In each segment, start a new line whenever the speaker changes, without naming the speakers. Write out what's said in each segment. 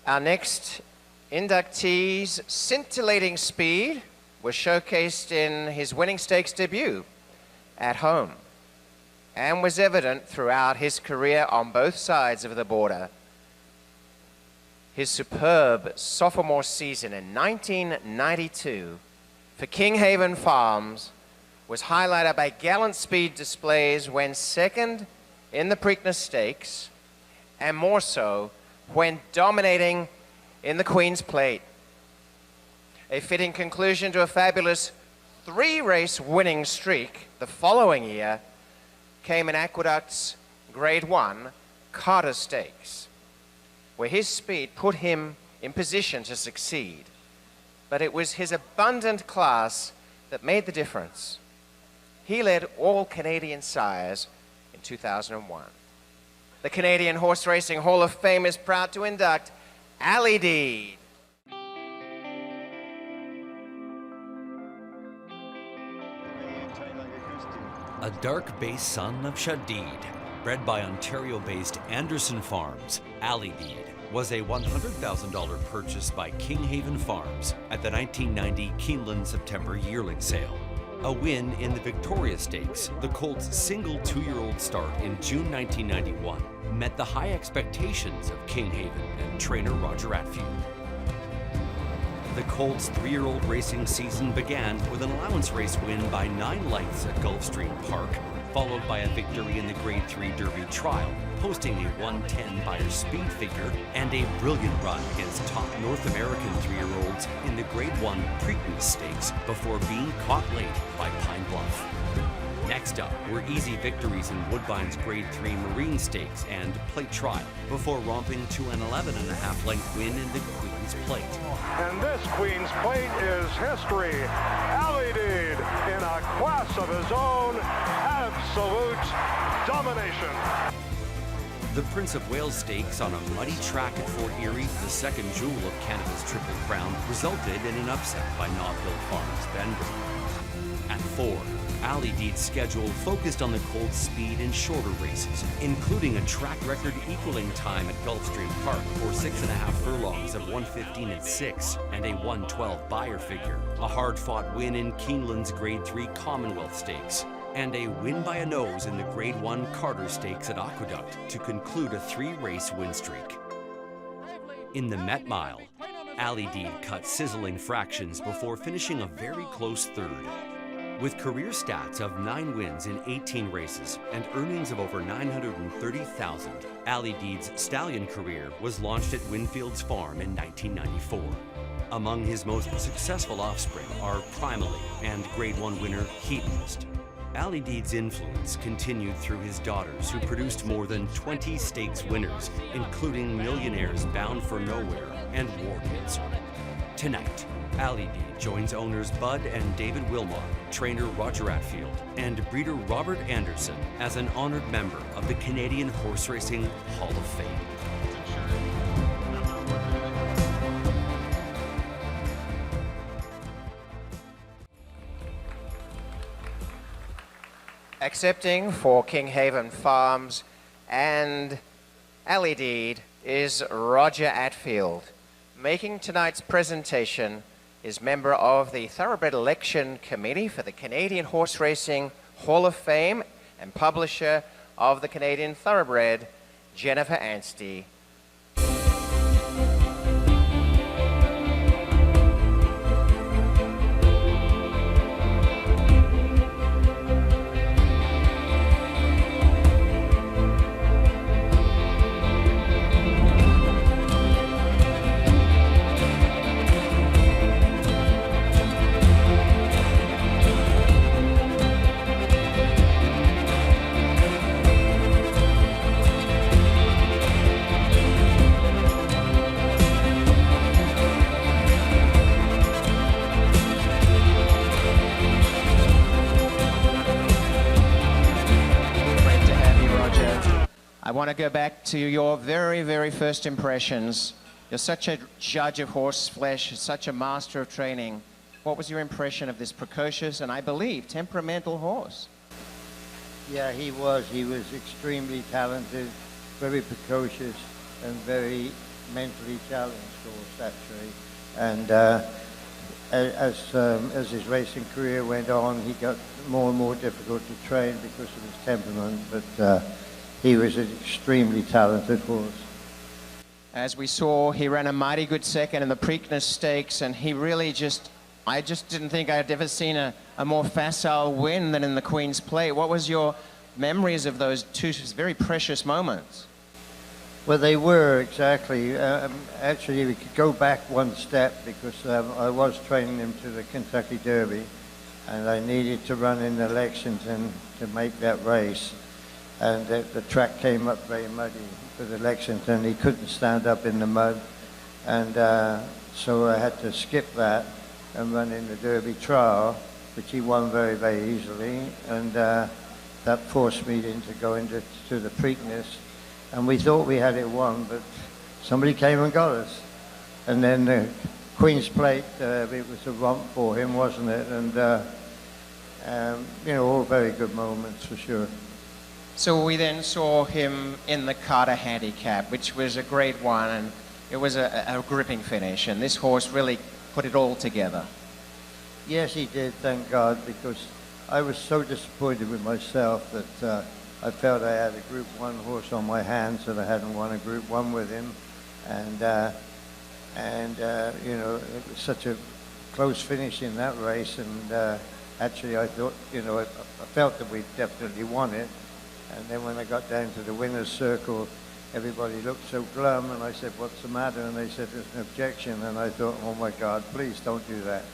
Our next inductee's scintillating speed was showcased in his winning stakes debut at home and was evident throughout his career on both sides of the border. His superb sophomore season in 1992 for Kinghaven Farms was highlighted by gallant speed displays when second in the Preakness Stakes, and more so when dominating in the Queen's Plate. A fitting conclusion to a fabulous three-race winning streak the following year came in Aqueduct's Grade 1 Carter Stakes, where his speed put him in position to succeed. But it was his abundant class that made the difference. He led all Canadian sires in 2001. The Canadian Horse Racing Hall of Fame is proud to induct Alydeed.
A dark-based son of Shadid, bred by Ontario-based Anderson Farms, Alydeed was a $100,000 purchase by Kinghaven Farms at the 1990 Keeneland September yearling sale. A win in the Victoria Stakes, the colt's single 2-year-old start in June 1991, met the high expectations of Kinghaven and trainer Roger Atfield. The colt's 3-year-old racing season began with an allowance race win by 9 lengths at Gulfstream Park, followed by a victory in the Grade 3 Derby Trial, posting a 1:10 Beyer speed figure and a brilliant run against top North American 3-year-olds in the Grade 1 Preakness Stakes before being caught late by Pine Bluff. Next up were easy victories in Woodbine's Grade 3 Marine Stakes and Plate Trial, before romping to an 11.5 length win in the Queen's Plate.
And this Queen's Plate is history. Alydeed, in a class of his own, absolute domination.
The Prince of Wales Stakes on a muddy track at Fort Erie, the second jewel of Canada's Triple Crown, resulted in an upset by Nob Hill Farms' Ben Burke. At 4, Alydeed's schedule focused on the colt's speed in shorter races, including a track record equaling time at Gulfstream Park for 6.5 furlongs of 1:15.6 and a 1:12 Beyer figure, a hard-fought win in Keeneland's Grade 3 Commonwealth Stakes, and a win by a nose in the Grade 1 Carter Stakes at Aqueduct to conclude a 3-race win streak. In the Met Mile, Alydeed cut sizzling fractions before finishing a very close third. With career stats of 9 wins in 18 races and earnings of over $930,000, Alydeed's stallion career was launched at Winfield's Farm in 1994. Among his most successful offspring are Primally and Grade 1 winner Hedonist. Alydeed's influence continued through his daughters, who produced more than 20 stakes winners, including Millionaires Bound for Nowhere and War Cancer. Tonight, Alydeed joins owners Bud and David Wilmot, trainer Roger Atfield, and breeder Robert Anderson as an honored member of the Canadian Horse Racing Hall of Fame.
Accepting for Kinghaven Farms and Alydeed is Roger Atfield. Making tonight's presentation is member of the Thoroughbred Election Committee for the Canadian Horse Racing Hall of Fame and publisher of the Canadian Thoroughbred, Jennifer Anstey. I want to go back to your very, very first impressions. You're such a judge of horse flesh, such a master of training. What was your impression of this precocious and, I believe, temperamental horse?
Yeah, he was. He was extremely talented, very precocious, and very mentally challenged horse, actually. And as his racing career went on, he got more and more difficult to train because of his temperament, but he was an extremely talented horse.
As we saw, he ran a mighty good second in the Preakness Stakes, and he really I just didn't think I'd ever seen a more facile win than in the Queen's Plate. What was your memories of those two very precious moments?
Well, they were, exactly. Actually, we could go back one step because I was training him to the Kentucky Derby, and I needed to run in the Lexington to make that race. And the track came up very muddy for the Lexington. He couldn't stand up in the mud, and so I had to skip that and run in the Derby trial, which he won very, very easily, and that forced me to go into the Preakness. And we thought we had it won, but somebody came and got us. And then the Queen's Plate, it was a romp for him, wasn't it? And, you know, all very good moments for sure.
So we then saw him in the Carter Handicap, which was a great one, and it was a gripping finish, and this horse really put it all together.
Yes, he did, thank God, because I was so disappointed with myself that I felt I had a Group 1 horse on my hands and I hadn't won a Group 1 with him. And you know, it was such a close finish in that race, and actually I thought, you know, I felt that we definitely won it. And then when I got down to the winner's circle, everybody looked so glum, and I said, what's the matter? And they said, there's an objection. And I thought, oh my God, please don't do that.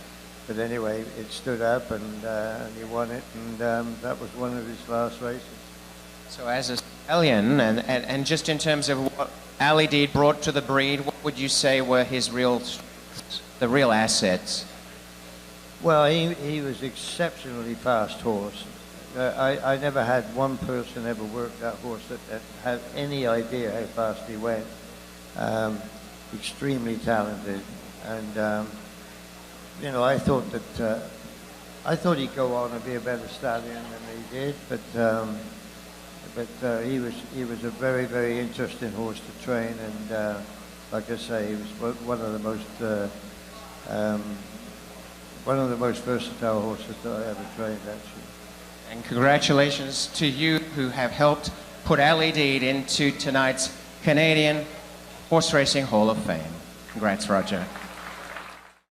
But anyway, it stood up, and he won it, and that was one of his last races.
So as a stallion, and just in terms of what Alydeed brought to the breed, what would you say were his the real assets?
Well, he was exceptionally fast horse. I never had one person ever work that horse that had any idea how fast he went. Extremely talented, and you know, I thought he'd go on and be a better stallion than he did, but he was a very, very interesting horse to train, and like I say, he was one of the most versatile horses that I ever trained, actually.
And congratulations to you who have helped put Alydeed into tonight's Canadian Horse Racing Hall of Fame. Congrats, Roger.